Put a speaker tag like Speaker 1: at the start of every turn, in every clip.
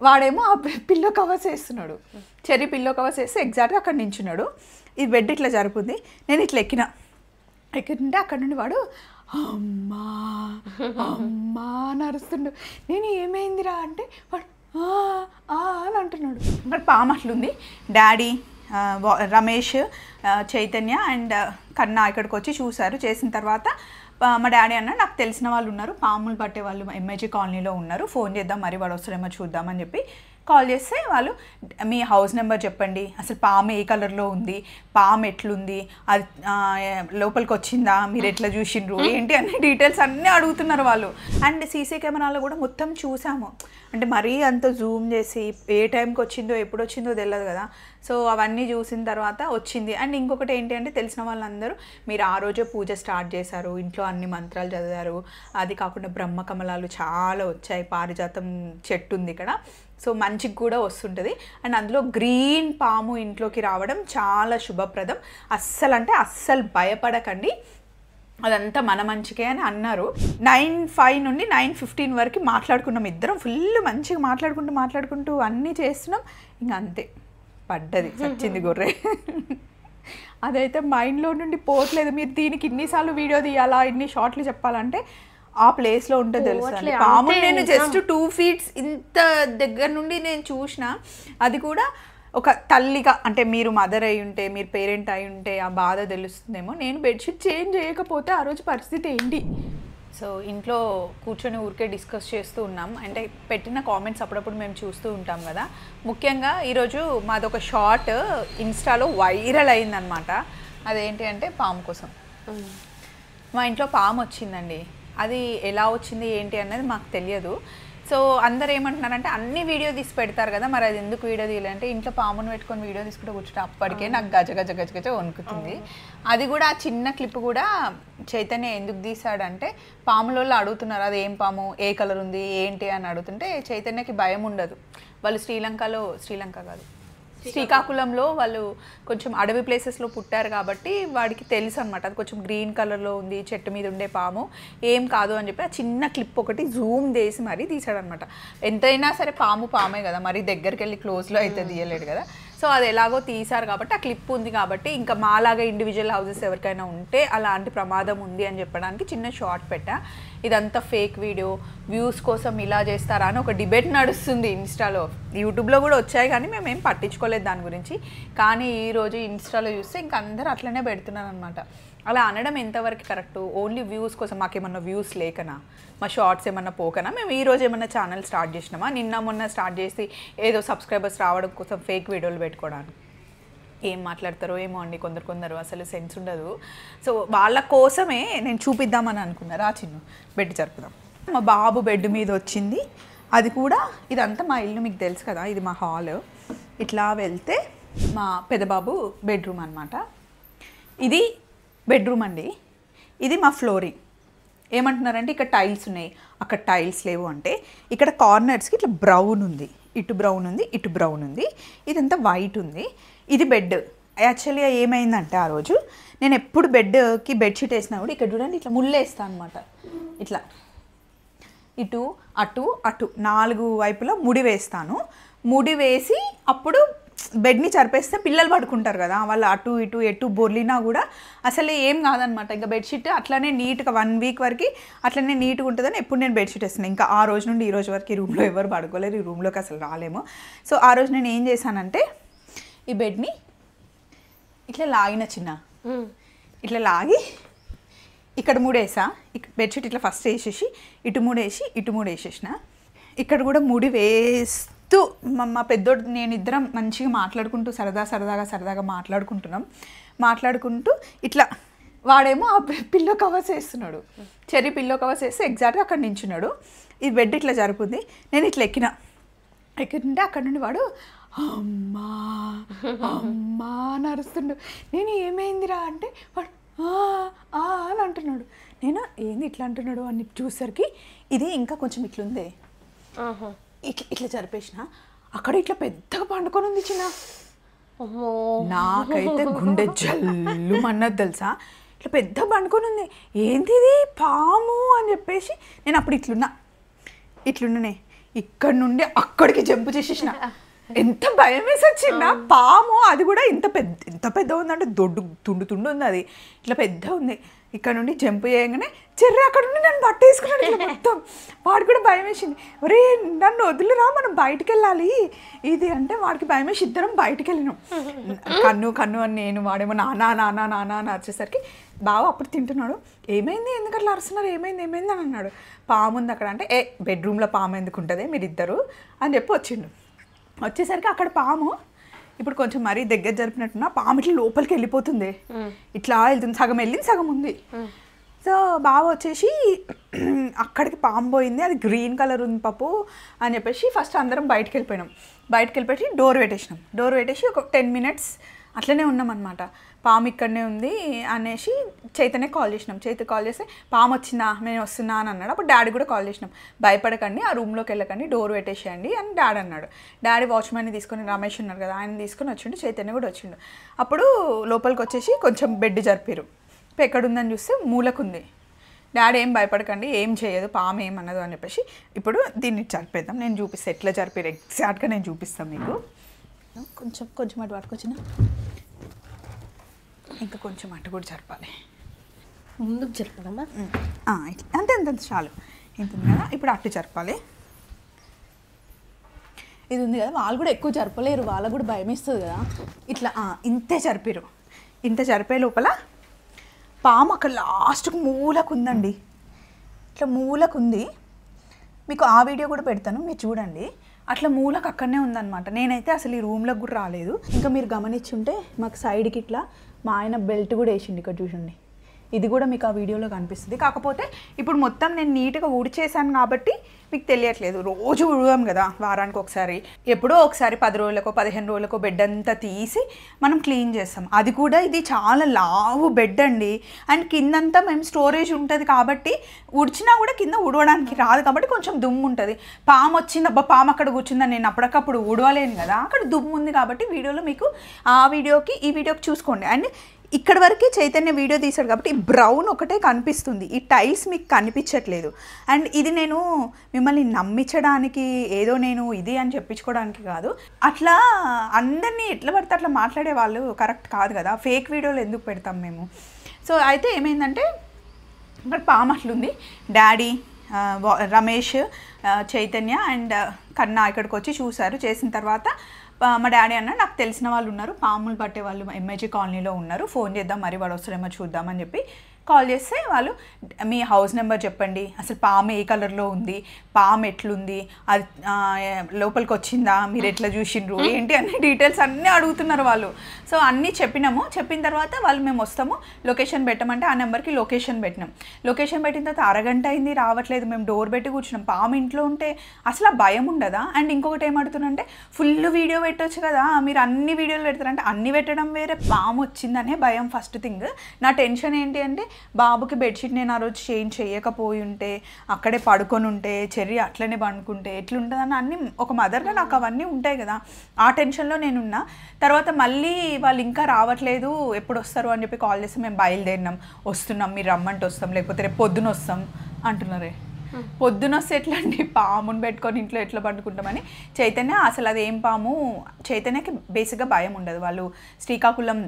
Speaker 1: వాడేమో ఆ pillow covers వేస్తున్నాడు, చెర్రీ పిల్లో కవర్స్ వేస్తే ఎగ్జాక్ట్గా అక్కడ నించున్నాడు. ఈ బెడ్ ఇట్లా జరుగుతుంది, నేను ఇట్లా ఎక్కింటే అక్కడ నుండి వాడు అమ్మా అమ్మా అని అరుస్తుండు. నేను ఏమైందిరా అంటే వాడు అని అంటున్నాడు. మరి పాము అట్లుంది. డాడీ, రమేష్, చైతన్య అండ్ కన్నా ఇక్కడికి వచ్చి చూశారు. చేసిన తర్వాత మా డాడీ అన్న నాకు తెలిసిన వాళ్ళు ఉన్నారు, పాములు పట్టే వాళ్ళు ఎంఐజీ కాలనీలో ఉన్నారు, ఫోన్ చేద్దాం మరి వాడు వస్తాడేమో చూద్దామని చెప్పి కాల్ చేస్తే వాళ్ళు మీ హౌస్ నెంబర్ చెప్పండి, అసలు పాము ఏ కలర్లో ఉంది, పాము ఎట్లుంది, అది లోపలికి వచ్చిందా, మీరు ఎట్లా చూసిండ్రు ఏంటి అన్ని డీటెయిల్స్ అన్నీ అడుగుతున్నారు వాళ్ళు. అండ్ సీసీ కెమెరాలో కూడా మొత్తం చూసాము. అంటే మరీ అంత జూమ్ చేసి ఏ టైంకి వచ్చిందో ఎప్పుడు వచ్చిందో తెలియదు కదా. సో అవన్నీ చూసిన తర్వాత వచ్చింది. అండ్ ఇంకొకటి ఏంటి అంటే తెలిసిన వాళ్ళందరూ మీరు ఆ రోజే పూజ స్టార్ట్ చేశారు, ఇంట్లో అన్ని మంత్రాలు చదివారు, అది కాకుండా బ్రహ్మకమలాలు చాలా వచ్చాయి, పారిజాతం చెట్టు ఉంది ఇక్కడ, సో మంచికి కూడా వస్తుంటుంది. అండ్ అందులో గ్రీన్ పాము ఇంట్లోకి రావడం చాలా శుభప్రదం, అస్సలు భయపడకండి, అదంతా మన మంచికే అని అన్నారు. 9:05 నుండి 9:15 వరకు మాట్లాడుకున్నాం, ఇద్దరం ఫుల్ మంచిగా మాట్లాడుకుంటూ అన్నీ చేస్తున్నాం. ఇంకా అంతే పడ్డది, చచ్చింది గొర్రె. అదైతే మైండ్లో నుండి పోవట్లేదు. మీరు దీనికి ఇన్నిసార్లు వీడియో తీయాలా, ఇన్ని షార్ట్లు చెప్పాలంటే ఆ ప్లేస్లో ఉంటే తెలుస్తుంది. పాము నేను జస్ట్ 2 feet ఇంత దగ్గర నుండి నేను చూసిన, అది కూడా ఒక తల్లిగా, అంటే మీరు మదర్ అయి ఉంటే, మీరు పేరెంట్ అయి ఉంటే ఆ బాధ తెలుస్తుందేమో. నేను బెడ్షీట్ చేంజ్ చేయకపోతే ఆ రోజు పరిస్థితి ఏంటి. సో ఇంట్లో కూర్చొని ఊరికే డిస్కస్ చేస్తూ ఉన్నాం. అంటే పెట్టిన కామెంట్స్ అప్పుడప్పుడు మేము చూస్తూ ఉంటాం కదా. ముఖ్యంగా ఈరోజు మాదొక షార్ట్ ఇన్స్టాలో వైరల్ అయిందనమాట. అదేంటి అంటే పాము కోసం. మా ఇంట్లో పాము వచ్చిందండి, అది ఎలా వచ్చింది ఏంటి అన్నది మాకు తెలియదు. సో అందరు ఏమంటున్నారంటే అన్ని వీడియో తీసి పెడతారు కదా, మరి అది ఎందుకు వీడియో తీయాలంటే ఇంట్లో పామును పెట్టుకొని వీడియో తీసుకుంటే కూర్చుంటే అప్పటికే నాకు గజ వణుకుతుంది. అది కూడా ఆ చిన్న క్లిప్ కూడా చైతన్య ఎందుకు తీసాడంటే పాములలో అడుగుతున్నారు అది ఏం పాము, ఏ కలర్ ఉంది ఏంటి అని అడుగుతుంటే చైతన్యకి భయం ఉండదు. వాళ్ళు శ్రీలంక కాదు శ్రీకాకుళంలో వాళ్ళు కొంచెం అడవి ప్లేసెస్లో పుట్టారు కాబట్టి వాడికి తెలుసు అనమాట, అది కొంచెం గ్రీన్ కలర్లో ఉంది, చెట్టు మీద ఉండే పాము, ఏం కాదు అని చెప్పి ఆ చిన్న క్లిప్ ఒకటి జూమ్ చేసి మరీ తీసాడనమాట. ఎంతైనా సరే పామే కదా, మరి దగ్గరికి వెళ్ళి క్లోజ్లో అయితే తీయలేడు కదా. సో అది ఎలాగో తీశారు కాబట్టి ఆ క్లిప్ ఉంది కాబట్టి ఇంకా మాలాగా ఇండివిజువల్ హౌసెస్ ఎవరికైనా ఉంటే అలాంటి ప్రమాదం ఉంది అని చెప్పడానికి చిన్న షార్ట్ పెట్టా. ఇదంతా ఫేక్ వీడియో, వ్యూస్ కోసం ఇలా చేస్తారా అని ఒక డిబేట్ నడుస్తుంది ఇన్స్టాలో. యూట్యూబ్లో కూడా వచ్చాయి కానీ మేమేం పట్టించుకోలేదు దాని గురించి. కానీ ఈరోజు ఇన్స్టాలో చూస్తే ఇంక అందరూ అట్లనే పెడుతున్నారు అనమాట. అలా అనడం ఎంతవరకు కరెక్ట్? ఓన్లీ వ్యూస్ కోసం, మాకేమన్నా వ్యూస్ లేకనా, మా షార్ట్స్ ఏమన్నా పోకనా, మేము ఈరోజు ఏమన్నా ఛానల్ స్టార్ట్ చేసినామా, నిన్న మొన్న స్టార్ట్ చేసి ఏదో సబ్స్క్రైబర్స్ రావడం కోసం ఫేక్ వీడియోలు పెట్టుకోవడానికి? ఏం మాట్లాడతారో ఏమో అండి కొందరు అసలు సెన్స్ ఉండదు. సో వాళ్ళ కోసమే నేను చూపిద్దామని అనుకున్నారు. ఆ చిన్న బెడ్ జరుపుదాం. మా బాబు బెడ్ మీద వచ్చింది. అది కూడా ఇదంతా మా ఇల్లు మీకు తెలుసు కదా, ఇది మా హాల్. ఇట్లా వెళ్తే మా పెద్దబాబు బెడ్రూమ్ అనమాట. ఇది బెడ్రూమ్ అండి. ఇది మా ఫ్లోరింగ్. ఏమంటున్నారంటే ఇక్కడ టైల్స్ ఉన్నాయి, అక్కడ టైల్స్ లేవు అంటే ఇక్కడ కార్నర్స్కి ఇట్లా బ్రౌన్ ఉంది, ఇటు బ్రౌన్ ఉంది, ఇటు బ్రౌన్ ఉంది, ఇదంతా వైట్ ఉంది. ఇది బెడ్. యాక్చువల్గా ఏమైందంటే ఆ రోజు నేను ఎప్పుడు బెడ్కి బెడ్షీట్ వేసినా కూడా ఇక్కడ చూడండి ఇట్లా ముళ్ళు వేస్తాను అనమాట. ఇట్లా ఇటు అటు 4 వైపులా ముడి వేస్తాను. ముడి వేసి అప్పుడు బెడ్ని చరిపేస్తే పిల్లలు పడుకుంటారు కదా, వాళ్ళు అటు ఇటు ఎటు బొర్లినా కూడా అసలు ఏం కాదనమాట. ఇంకా బెడ్షీట్ అట్లనే నీట్గా 1 వీక్ వరకు అట్లనే నీట్గా ఉంటుందని ఎప్పుడు నేను బెడ్షీట్ వేస్తున్నాను. ఇంకా ఆ రోజు నుండి ఈ రోజు వరకు ఈ రూమ్లో ఎవరు పడుకోలేరు, ఈ రూమ్లోకి అసలు రాలేము. సో ఆ రోజు నేను ఏం చేశానంటే ఈ బెడ్ని ఇట్లా లాగిన ఇట్లా లాగి ఇక్కడ 3 వేసా. బెడ్షీట్ ఇట్లా ఫస్ట్ వేసేసి ఇటు 3 వేసి ఇటు 3 వేసేసిన. ఇక్కడ కూడా ముడి వేస్తూ మా పెద్దోడు నేను ఇద్దరం మంచిగా మాట్లాడుకుంటూ సరదాగా మాట్లాడుకుంటూ ఇట్లా వాడేమో ఆ పిల్లో కవర్స్ వేస్తున్నాడు, చెర్రీ పిల్లో కవర్స్ వేస్తే ఎగ్జాక్ట్గా అక్కడ నించున్నాడు. ఈ బెడ్ ఇట్లా జరుగుతుంది. నేను ఇట్లా ఎక్కింటే అక్కడ నుండి వాడు అమ్మా అని అరుస్తుండు. నేను ఏమైందిరా అంటే వాడు అని అంటున్నాడు. నేను ఏంది ఇట్లా అంటున్నాడు అని చూసరికి ఇది ఇంకా కొంచెం ఇట్లుంది, ఇట్లా జరిపేసిన. అక్కడ ఇట్లా పెద్దగా పండుకొని ఉంది చిన్న. నాకైతే గుండె జల్లు అన్నది తెలుసా, ఇట్లా పెద్ద పండుకొని ఉంది. ఏంది ఇది పాము అని చెప్పేసి నేను అప్పుడు ఇట్లున్నానే ఇక్కడ నుండి అక్కడికి జంప్ చేసేసిన. ఎంత భయం వేసి వచ్చిందా పాము. అది కూడా ఎంత పెద్ద ఉందంటే తుండు ఉంది, అది ఇట్లా పెద్ద ఉంది. ఇక్కడ నుండి జంప్ చేయగానే చెర్రి అక్కడ నుండి నన్ను పట్టేసుకున్నాడు ఇట్లా మొత్తం. వాడు కూడా భయం వేసింది, ఒరే నన్ను వదిలిరా మనం బయటికి వెళ్ళాలి ఇది అంటే. వాడికి భయం వేసి ఇద్దరం బయటికి వెళ్ళినాం. కన్ను అని నేను, వాడేమో నానా నానా నానా అని వచ్చేసరికి బావ అప్పుడు తింటున్నాడు. ఏమైంది, ఎందుకు అట్లా అరుస్తున్నారు, ఏమైంది అని అన్నాడు. పాము ఉంది అక్కడ అంటే, బెడ్రూమ్లో పాము ఎందుకు ఉంటుంది మీరిద్దరు అని చెప్పి వచ్చిండు. వచ్చేసరికి అక్కడ పాము ఇప్పుడు కొంచెం మరీ దగ్గర జరిపినట్టున్నా పాము ఇట్లా లోపలికి వెళ్ళిపోతుంది, ఇట్లా వెళ్తుంది, సగం వెళ్ళింది సగం ఉంది. సో బావ వచ్చేసి అక్కడికి పాము పోయింది, అది గ్రీన్ కలర్ ఉంది పప్పు అని చెప్పేసి ఫస్ట్ అందరం బయటకు వెళ్ళిపోయినాం. బయటకు వెళ్ళిపెట్టి డోర్ పెట్టేసి ఒక 10 minutes అట్లనే ఉన్నాం అనమాట. పాము ఇక్కడనే ఉంది అనేసి చైతన్య కాల్ చేసినాం. కాల్ చేస్తే పాము వచ్చిందా, నేను వస్తున్నా అని అన్నాడు. అప్పుడు డాడీ కూడా కాల్ చేసినాం, భయపడకండి ఆ రూమ్లోకి వెళ్ళకండి, డోర్ పెట్టేసేయండి అని డాడీ అన్నాడు. డాడీ వాచ్మెన్ని తీసుకొని, రమేష్ ఉన్నారు కదా ఆయన తీసుకొని వచ్చిండు, చైతన్య కూడా వచ్చిండు. అప్పుడు లోపలికి వచ్చేసి కొంచెం బెడ్ జరిపారు. ఎక్కడుందని చూస్తే మూలకుంది. డాడీ ఏం భయపడకండి, ఏం చేయదు, పాము ఏమన్నదు అని చెప్పేసి ఇప్పుడు దీన్ని జరిపేద్దాం, నేను చూపిస్తాను ఎట్లా జరిపారు ఎగ్జాక్ట్గా నేను చూపిస్తాను మీకు. కొంచెం అటు పట్టుకొచ్చిన, ఇంకా కొంచెం అటు కూడా జరపాలి,
Speaker 2: ముందుకు జరపడమ్మా
Speaker 1: అంతే చాలు. ఇంత ఉంది కదా, ఇప్పుడు అటు జరపాలి. ఇది ఉంది కదా, వాళ్ళు కూడా ఎక్కువ జరపలేరు, వాళ్ళకు కూడా భయం ఇస్తుంది కదా. ఇట్లా ఇంతే జరిపారు. ఇంత జరిపే లోపల పాము అక్కడ లాస్ట్కు మూలకు ఉందండి, ఇట్లా మూలకు ఉంది. మీకు ఆ వీడియో కూడా పెడతాను, మీరు చూడండి. అట్లా మూలకు అక్కడనే ఉందన్నమాట. నేనైతే అసలు ఈ రూమ్లోకి కూడా రాలేదు. ఇంకా మీరు గమనించుంటే మాకు సైడ్కి ఇట్లా మా ఆయన బెల్ట్ కూడా వేసిండు, ఇక్కడ చూడండి. ఇది కూడా మీకు ఆ వీడియోలో కనిపిస్తుంది. కాకపోతే ఇప్పుడు మొత్తం నేను నీట్గా ఊడ్చేసాను కాబట్టి మీకు తెలియట్లేదు. రోజు ఊడదాం కదా వారానికి ఒకసారి, ఎప్పుడో ఒకసారి 10 రోజులకో 15 రోజులకో బెడ్ అంతా తీసి మనం క్లీన్ చేస్తాం. అది కూడా ఇది చాలా లావు బెడ్ అండి. అండ్ కిందంతా మేము స్టోరేజ్ ఉంటుంది కాబట్టి ఉడిచినా కూడా కింద ఊడవడానికి రాదు కాబట్టి కొంచెం దుమ్ము ఉంటుంది. పాము వచ్చింది, అబ్బా పాము అక్కడ కూర్చుందని నేను అప్పటికప్పుడు ఊడవలేను కదా, అక్కడ దుమ్ము ఉంది కాబట్టి వీడియోలో మీకు ఆ వీడియోకి ఈ వీడియోకి చూసుకోండి. అండ్ ఇక్కడ వరకే చైతన్య వీడియో తీశాడు కాబట్టి బ్రౌన్ ఒకటే కనిపిస్తుంది, ఈ టైల్స్ మీకు కనిపించట్లేదు. అండ్ ఇది నేను మిమ్మల్ని నమ్మించడానికి ఏదో నేను ఇది అని చెప్పించుకోవడానికి కాదు. అట్లా అందరినీ ఎట్లా పడితే అట్లా మాట్లాడే వాళ్ళు కరెక్ట్ కాదు కదా, ఫేక్ వీడియోలు ఎందుకు పెడతాం మేము. సో అయితే ఏమైందంటే ఇక్కడ పాము అట్లుంది. డాడీ, రమేష్, చైతన్య అండ్ కన్నా ఇక్కడికి వచ్చి చూశారు. చేసిన తర్వాత మా డాడీ అన్న నాకు తెలిసిన వాళ్ళు ఉన్నారు, పాములు పట్టే వాళ్ళు ఎంఐజీ కాలనీలో ఉన్నారు, ఫోన్ చేద్దాం మరి వాడు వస్తాడేమో చూద్దామని చెప్పి కాల్ చేస్తే వాళ్ళు మీ హౌస్ నెంబర్ చెప్పండి, అసలు పాము ఏ కలర్లో ఉంది, పాము ఎట్లుంది, అది లోపలికి వచ్చిందా, మీరు ఎట్లా చూసిండ్రు ఏంటి అన్ని డీటెయిల్స్ అన్నీ అడుగుతున్నారు వాళ్ళు. సో అన్నీ చెప్పినాము. చెప్పిన తర్వాత వాళ్ళు మేము వస్తాము లొకేషన్ పెట్టమంటే ఆ నెంబర్కి లొకేషన్ పెట్టినాం. లొకేషన్ పెట్టిన తర్వాత అరగంట అయింది రావట్లేదు. మేము డోర్ పెట్టి కూర్చున్నాం. పాము ఇంట్లో ఉంటే అసలు ఆ భయం ఉండదా. అండ్ ఇంకొకటి ఏమడుగుతున్నారంటే ఫుల్ వీడియో పెట్టవచ్చు కదా, మీరు అన్ని వీడియోలు పెడతారంటే అన్ని పెట్టడం వేరే, పాము వచ్చిందనే భయం ఫస్ట్ థింగ్. నా టెన్షన్ ఏంటి అంటే బాబుకి బెడ్షీట్ నేను ఆ రోజు చేంజ్ చేయకపోయి ఉంటే, అక్కడే పడుకొని ఉంటే, చెర్రి అట్లనే పండుకుంటే ఎట్లుంటుందని అన్నీ ఒక మదర్గా నాకు అవన్నీ ఉంటాయి కదా, ఆ టెన్షన్లో నేనున్నా. తర్వాత మళ్ళీ వాళ్ళు ఇంకా రావట్లేదు, ఎప్పుడు వస్తారు అని చెప్పి కాల్ చేస్తే మేము బయలుదేరినాం, వస్తున్నాం, మీరు రమ్మంటే వస్తాం, లేకపోతే రేపు పొద్దున వస్తాం అంటున్నారే. పొద్దున వస్తే ఎట్లా అండి, పాముని పెట్టుకొని ఇంట్లో ఎట్లా పండుకుంటామని. చైతన్య అసలు అది ఏం పాము, చైతన్యకి బేసిక్గా భయం ఉండదు, వాళ్ళు శ్రీకాకుళం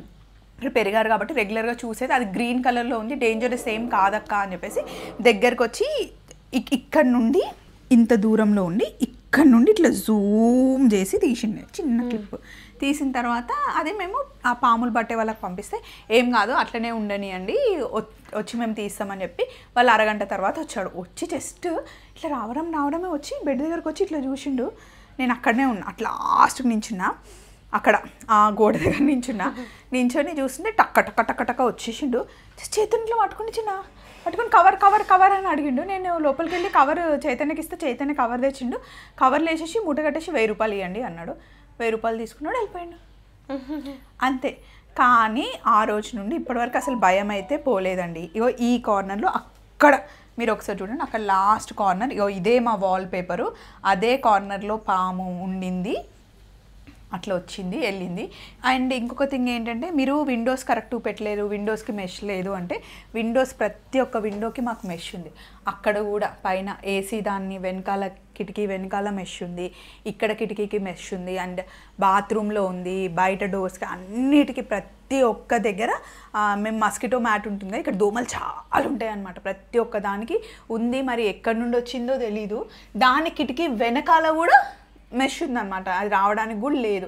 Speaker 1: పెరిగారు కాబట్టి రెగ్యులర్గా చూసేది. అది గ్రీన్ కలర్లో ఉంది, డేంజరస్ ఏం కాదక్క అని చెప్పేసి దగ్గరకు వచ్చి ఇక్కడ నుండి ఇంత దూరంలో ఉండి ఇక్కడ నుండి ఇట్లా జూమ్ చేసి తీసిండే చిన్న క్లిప్. తీసిన తర్వాత అదే మేము ఆ పాములు పట్టే వాళ్ళకి పంపిస్తే ఏం కాదు అట్లనే ఉండనియండి, వచ్చి మేము తీస్తామని చెప్పి వాళ్ళు అరగంట తర్వాత వచ్చాడు. వచ్చి జస్ట్ ఇట్లా రావడమే వచ్చి బెడ్ దగ్గరకు వచ్చి ఇట్లా చూసిండు. నేను అక్కడనే ఉన్నా, అట్లా లాస్ట్కి నించున్నా, అక్కడ ఆ గోడ దగ్గర నించొని చూస్తుంటే టక్క టక్క టక్క టక్క వచ్చేసిండు. చైతన్యలో పట్టుకొని కవర్ అని అడిగిండు. నేను లోపలికి వెళ్ళి కవర్ చైతన్యకి ఇస్తే చైతన్య కవర్ తెచ్చిండు. కవర్లు వేసేసి మూట కట్టేసి 1000 రూపాయలు ఇవ్వండి అన్నాడు. 1000 రూపాయలు తీసుకున్నాడు, వెళ్ళిపోయాడు అంతే. కానీ ఆ రోజు నుండి ఇప్పటివరకు అసలు భయం అయితే పోలేదండి. ఇగో ఈ కార్నర్లో అక్కడ మీరు ఒకసారి చూడండి, అక్కడ లాస్ట్ కార్నర్, ఇగో ఇదే మా వాల్ పేపరు, అదే కార్నర్లో పాము ఉండింది. అట్లా వచ్చింది వెళ్ళింది. అండ్ ఇంకొక థింగ్ ఏంటంటే మీరు విండోస్ కరెక్ట్ పెట్టలేరు, విండోస్కి మెష్ లేదు అంటే విండోస్ ప్రతి ఒక్క విండోకి మాకు మెష్ ఉంది. అక్కడ కూడా పైన ఏసీ దాన్ని వెనకాల కిటికీ వెనకాల మెష్ ఉంది, ఇక్కడ కిటికీకి మెష్ ఉంది, అండ్ బాత్రూంలో ఉంది, బయట డోర్స్కి అన్నిటికీ ప్రతి ఒక్క దగ్గర మేము మస్కిటో మ్యాట్ ఉంటుంది, ఇక్కడ దోమలు చాలా ఉంటాయి అన్నమాట, ప్రతి ఒక్క దానికి ఉంది. మరి ఎక్కడి నుండి వచ్చిందో తెలీదు. దాని కిటికీ వెనకాల కూడా మెష్ ఉందన్నమాట, అది రావడానికి కూడా లేదు,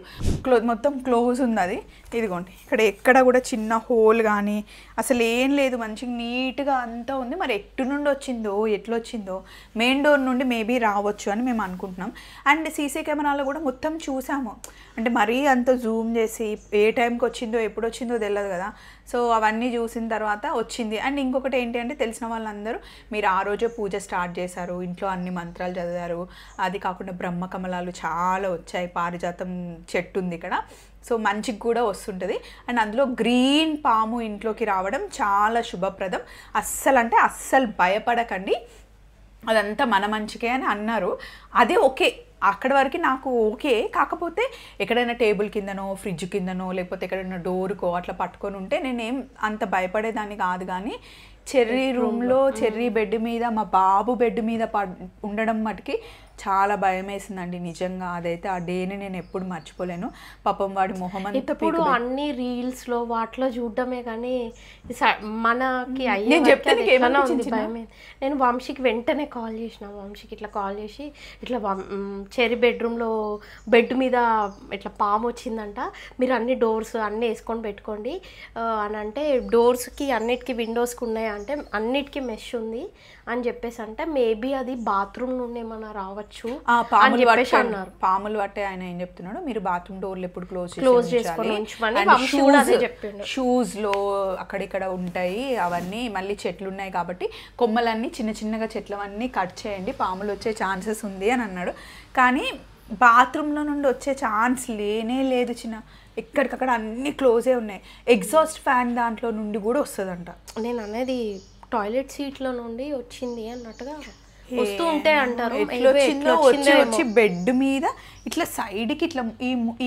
Speaker 1: మొత్తం క్లోజ్ ఉంది అది. ఇదిగోండి ఇక్కడ ఎక్కడ కూడా చిన్న హోల్ కానీ అసలు ఏం లేదు, మంచిగా నీట్గా అంతా ఉంది. మరి ఎటు నుండి వచ్చిందో ఎట్లా వచ్చిందో మెయిన్ డోర్ నుండి మేబీ రావచ్చు అని మేము అనుకుంటున్నాం. అండ్ సీసీ కెమెరాలో కూడా మొత్తం చూసాము, అంటే మరీ అంత జూమ్ చేసి ఏ టైంకి వచ్చిందో ఎప్పుడు వచ్చిందో తెలియదు కదా. సో అవన్నీ చూసిన తర్వాత వచ్చింది. అండ్ ఇంకొకటి ఏంటి అంటే తెలిసిన వాళ్ళందరూ మీరు ఆ రోజే పూజ స్టార్ట్ చేశారు, ఇంట్లో అన్ని మంత్రాలు చదివారు, అది కాకుండా బ్రహ్మకమలాలు చాలా వచ్చాయి, పారిజాతం చెట్టు ఉంది ఇక్కడ, సో మంచికి కూడా వస్తుంటుంది. అండ్ అందులో గ్రీన్ పాము ఇంట్లోకి రావడం చాలా శుభప్రదం. అస్సలు భయపడకండి, అదంతా మన మంచికే అని అన్నారు. అదే ఓకే, అక్కడి వరకు నాకు ఓకే. కాకపోతే ఎక్కడైనా టేబుల్ కిందనో ఫ్రిడ్జ్ కిందనో లేకపోతే ఎక్కడైనా డోరుకో అట్లా పట్టుకొని ఉంటే నేనేం అంత భయపడేదాన్ని కాదు. కానీ చెర్రీ రూమ్లో చెర్రీ బెడ్ మీద మా బాబు బెడ్ మీద ఉండడం మటుకి చాలా భయం వేసిందండి నిజంగా. అదైతే ఆ డేని నేను ఎప్పుడు మర్చిపోలేను. పాపం వాడి మొహం అంతా
Speaker 2: ఇప్పుడు అన్ని రీల్స్లో వాటిలో చూడడమే కానీ మనకి నేను వంశీకి వెంటనే కాల్ చేసిన, వంశీకి ఇట్లా కాల్ చేసి ఇట్లా చెర్రీ బెడ్రూమ్లో బెడ్ మీద ఇట్లా పాము వచ్చిందంట, మీరు అన్ని డోర్స్ అన్నీ వేసుకొని పెట్టుకోండి అని అంటే, డోర్స్కి అన్నిటికీ విండోస్కి ఉన్నాయి అంటే అన్నిటికీ మెష్ ఉంది అని చెప్పేసి అంటే మేబీ అది బాత్రూమ్ నుండి ఏమైనా రావచ్చు అని చెప్పేసి అన్నారు.
Speaker 1: పాములు పట్టే ఆయన ఏం చెప్తున్నాడు, మీరు బాత్రూమ్ డోర్లు ఎప్పుడు క్లోజ్
Speaker 2: చేసుకొని ఉంచమని.
Speaker 1: షూస్ లో అక్కడిక్కడ ఉంటాయి అవన్నీ, మళ్ళీ చెట్లు ఉన్నాయి కాబట్టి కొమ్మలన్నీ చిన్న చిన్నగా చెట్లవన్నీ కట్ చేయండి, పాములు వచ్చే ఛాన్సెస్ ఉంది అని అన్నాడు. కానీ బాత్రూంలో నుండి వచ్చే ఛాన్స్ లేనే లేదు చిన్న, ఎక్కడికక్కడ అన్ని క్లోజే ఉన్నాయి. ఎగ్జాస్ట్ ఫ్యాన్ దాంట్లో నుండి కూడా వస్తుందంట.
Speaker 2: నేను అనేది టాయిలెట్ సీట్లో నుండి వచ్చింది అన్నట్టుగా వస్తూ ఉంటే అంటారు.
Speaker 1: వచ్చి బెడ్ మీద ఇట్లా సైడ్కి ఇట్లా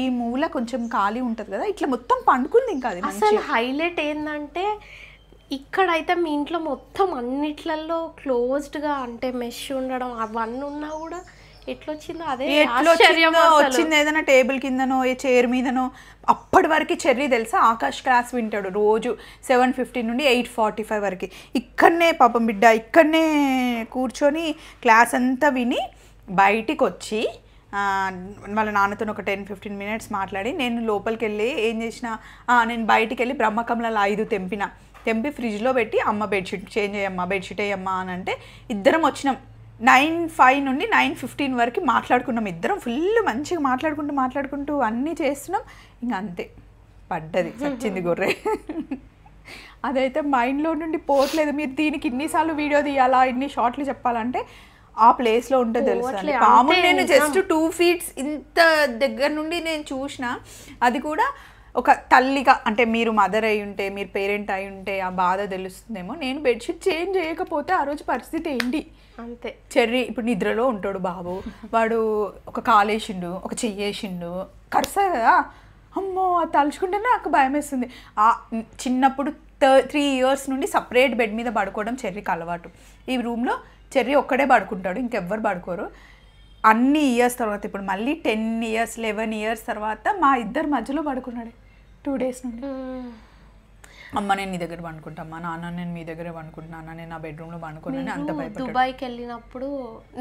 Speaker 1: ఈ మూల కొంచెం ఖాళీ ఉంటుంది కదా, ఇట్లా మొత్తం పండుకుంది. ఇంకా అది
Speaker 2: అసలు హైలైట్ ఏంటంటే ఇక్కడైతే మీ ఇంట్లో మొత్తం అన్నిట్లలో క్లోజ్డ్గా అంటే మెష్ ఉండడం అవన్నీ ఉన్నా కూడా ఎట్లొచ్చిందో అదే
Speaker 1: వచ్చింది. ఏదైనా టేబుల్ కిందనో ఏ చైర్ మీదనో. అప్పటి వరకు చెర్రీ తెలుసా ఆకాష్ క్లాస్ వింటాడు రోజు 7:15 నుండి 8:45 వరకు. ఇక్కడనే పాపం బిడ్డ ఇక్కడనే కూర్చొని క్లాస్ అంతా విని బయటికి వచ్చి వాళ్ళ నాన్నతో ఒక 10-15 మినిట్స్ మాట్లాడి నేను లోపలికి వెళ్ళి ఏం చేసిన, నేను బయటికి వెళ్ళి బ్రహ్మకమలాలు 5 తెంపి ఫ్రిడ్జ్లో పెట్టి అమ్మ బెడ్షీట్ చేంజ్ అయ్యమ్మా బెడ్షీట్ వేయమ్మా అని అంటే ఇద్దరం వచ్చినాం. 9:05 నుండి 9:15 వరకు మాట్లాడుకున్నాం ఇద్దరం, ఫుల్ మంచిగా మాట్లాడుకుంటూ అన్నీ చేస్తున్నాం. ఇంకా అంతే పడ్డది, చచ్చింది గొర్రె. అదైతే మైండ్లో నుండి పోవట్లేదు. మీరు దీనికి ఇన్నిసార్లు వీడియో తీయాలా, ఇన్ని షార్ట్లు చెప్పాలంటే ఆ ప్లేస్లో ఉంటే తెలుస్తుంది. పాము నేను జస్ట్ 2 feet ఇంత దగ్గర నుండి నేను చూసిన, అది కూడా ఒక తల్లిగా, అంటే మీరు మదర్ అయి ఉంటే మీరు పేరెంట్ అయి ఉంటే ఆ బాధ తెలుస్తుందేమో. నేను బెడ్షీట్ చేంజ్ చేయకపోతే ఆ రోజు పరిస్థితి ఏంటి
Speaker 2: అంతే.
Speaker 1: చెర్రీ ఇప్పుడు నిద్రలో ఉంటాడు బాబు, వాడు ఒక కాలేసిండు ఒక చెయ్యేసిండు కరుస్తుంది కదా, అమ్మో అది తలుచుకుంటేనే నాకు భయం వేస్తుంది. చిన్నప్పుడు 3 years నుండి సపరేట్ బెడ్ మీద పడుకోవడం చెర్రీకి అలవాటు. ఈ రూమ్లో చెర్రీ ఒక్కడే పడుకుంటాడు, ఇంకెవ్వరు పడుకోరు. అన్ని ఇయర్స్ తర్వాత ఇప్పుడు మళ్ళీ 10 years 11 years తర్వాత మా ఇద్దరు మధ్యలో పడుకున్నాడు 2 days నుండి. అమ్మ నేను నీ దగ్గర పడుకుంటామ్మా, నాన్న నేను మీ దగ్గరే పడుకుంటున్నా, నేను నా బెడ్రూమ్లో పడుకున్నాను. అంత భయపడ్డాడు.
Speaker 2: దుబాయ్కి వెళ్ళినప్పుడు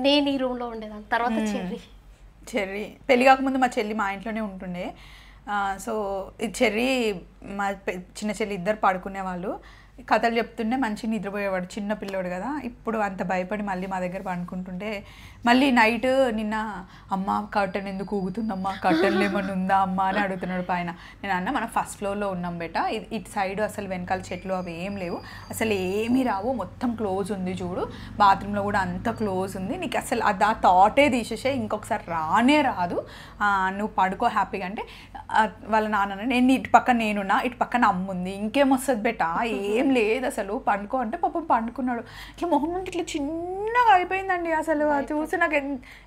Speaker 2: నేను ఈ రూమ్లో ఉండేదాన్ని, తర్వాత
Speaker 1: చెర్రీ పెళ్ళి కాకముందు మా చెల్లి మా ఇంట్లోనే ఉంటుండే. సో ఈ చెర్రీ మా చిన్న చెల్లి ఇద్దరు పడుకునేవాళ్ళు, కథలు చెప్తుంటే మంచిగా నిద్రపోయేవాడు, చిన్న పిల్లోడు కదా. ఇప్పుడు అంత భయపడి మళ్ళీ మా దగ్గర పడుకుంటుంటే మళ్ళీ నైట్ నిన్న అమ్మ కర్టన్ ఎందుకు ఊగుతుందమ్మా, కర్టన్లు ఏమన్నా ఉందా అమ్మ అని అడుగుతున్నాడు పైన. నేను అన్న మనం 1st floorలో ఉన్నాం బేట, ఇటు సైడ్ అసలు వెనకాల చెట్లు అవి ఏం లేవు, అసలు ఏమీ రావు, మొత్తం క్లోజ్ ఉంది చూడు, బాత్రూంలో కూడా అంత క్లోజ్ ఉంది, నీకు అసలు ఆ థాటే తీసేసే, ఇంకొకసారి రానే రాదు, నువ్వు పడుకో హ్యాపీగా. అంటే వాళ్ళ నాన్న నేను ఇటు పక్కన నేనున్నా, ఇటు పక్కన అమ్మ ఉంది, ఇంకేం వస్తుంది బేట, ఏం ఏం లేదు అసలు, పండుకో అంటే పాపం పండుకున్నాడు. ఇట్లా మొహం నుండి ఇట్లా చిన్నగా అయిపోయిందండి అసలు. అది చూసి నాకు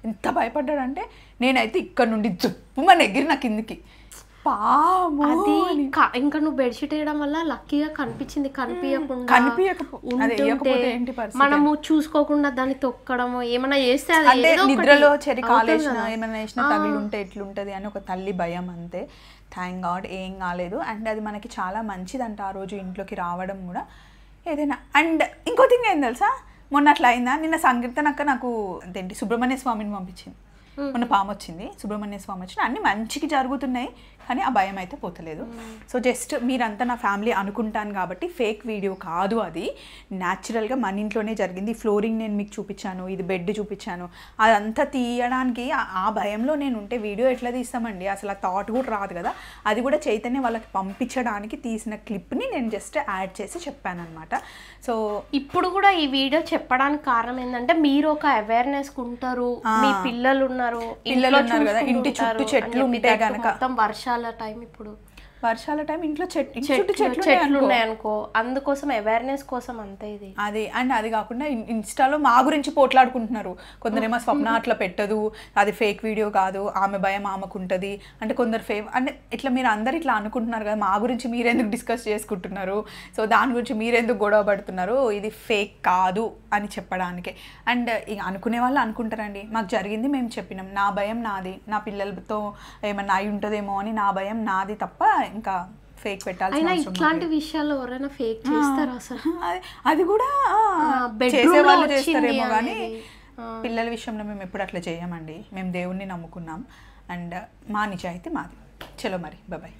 Speaker 1: ఎంత భయపడ్డాడంటే, నేనైతే ఇక్కడ నుండి జుప్పుమని ఎగిరిన కిందికి. పాము
Speaker 2: అది ఇంకా నువ్వు బెడ్షీట్ వేయడం వల్ల లక్కీగా కనిపించింది,
Speaker 1: కనిపించకపోతే ఏంటి పరిస్థితి?
Speaker 2: మనము చూసుకోకుండా దాన్ని తొక్కడం ఏమైనా చేస్తే
Speaker 1: అంటే నిద్రలో చెరి కాలేసిన ఏమైనా వేసినా తగిలింటే ఎట్లుంటది అని ఒక తల్లి భయం అంతే. థ్యాంక్ గాడ్ ఏం కాలేదు. అండ్ అది మనకి చాలా మంచిదంట ఆ రోజు ఇంట్లోకి రావడం కూడా ఏదైనా. అండ్ ఇంకో థింగ్ ఏం తెలుసా, మొన్న అట్లా అయిందా, నిన్న సంకీర్తన అక్క నాకు అదేంటి సుబ్రహ్మణ్య స్వామిని పంపించింది. మొన్న పాము వచ్చింది, సుబ్రహ్మణ్య స్వామి వచ్చిన, అన్ని మంచికి జరుగుతున్నాయి కానీ ఆ భయం అయితే పోతలేదు. సో జస్ట్ మీరంతా నా ఫ్యామిలీ అనుకుంటాను కాబట్టి ఫేక్ వీడియో కాదు, అది న్యాచురల్గా మన ఇంట్లోనే జరిగింది. ఫ్లోరింగ్ నేను మీకు చూపించాను, ఇది బెడ్ చూపించాను, అదంతా తీయడానికి ఆ భయంలో నేను ఉంటే వీడియో ఎట్లా తీస్తామండి, అసలు ఆ థాట్ కూడా రాదు కదా. అది కూడా చైతన్య వాళ్ళకి పంపించడానికి తీసిన క్లిప్ని నేను జస్ట్ యాడ్ చేసి చెప్పాను అనమాట. సో
Speaker 2: ఇప్పుడు కూడా ఈ వీడియో చెప్పడానికి కారణం ఏంటంటే మీరు ఒక అవేర్నెస్ ఉంటారు, మీ పిల్లలు ఉన్నారు
Speaker 1: కదా, ఇంటి చుట్టూ చెట్లు ఉంటే కనుక,
Speaker 2: మొత్తం వర్షాల టైం, ఇప్పుడు
Speaker 1: వర్షాల టైం ఇంట్లో
Speaker 2: చెట్లు ఉన్నాయనుకో, అందుకోసం అవేర్నెస్ కోసం అంతే ఇది.
Speaker 1: అది అండ్ అది కాకుండా ఇన్స్టాలో మా గురించి పోట్లాడుకుంటున్నారు. కొందరేమో స్వప్న అట్లా పెట్టదు, అది ఫేక్ వీడియో కాదు, ఆమె భయం ఆమెకు ఉంటుంది అంటే, కొందరు అంటే ఇట్లా మీరు అందరు ఇట్లా అనుకుంటున్నారు కదా, మా గురించి మీరెందుకు డిస్కస్ చేసుకుంటున్నారు, సో దాని గురించి మీరెందుకు గొడవ పడుతున్నారు, ఇది ఫేక్ కాదు అని చెప్పడానికి. అండ్ ఇక అనుకునే వాళ్ళు అనుకుంటారండి, మాకు జరిగింది మేము చెప్పినాం, నా భయం నాది, నా పిల్లలతో ఏమన్నా అయి ఉంటుందేమో అని నా భయం నాది తప్ప ఇంకా ఫేక్ పెట్టాల్సిన
Speaker 2: ఇట్లాంటి విషయాల్లో ఎవరైనా ఫేక్ చేస్తారా అసలు?
Speaker 1: అది కూడా చేసేవాళ్ళు చేస్తారేమో కానీ పిల్లల విషయంలో మేము ఎప్పుడు అట్లా చేయమండి. మేము దేవుణ్ణి నమ్ముకున్నాం అండ్ మా నిజాయితీ మాది. చలో మరి, బాయ్.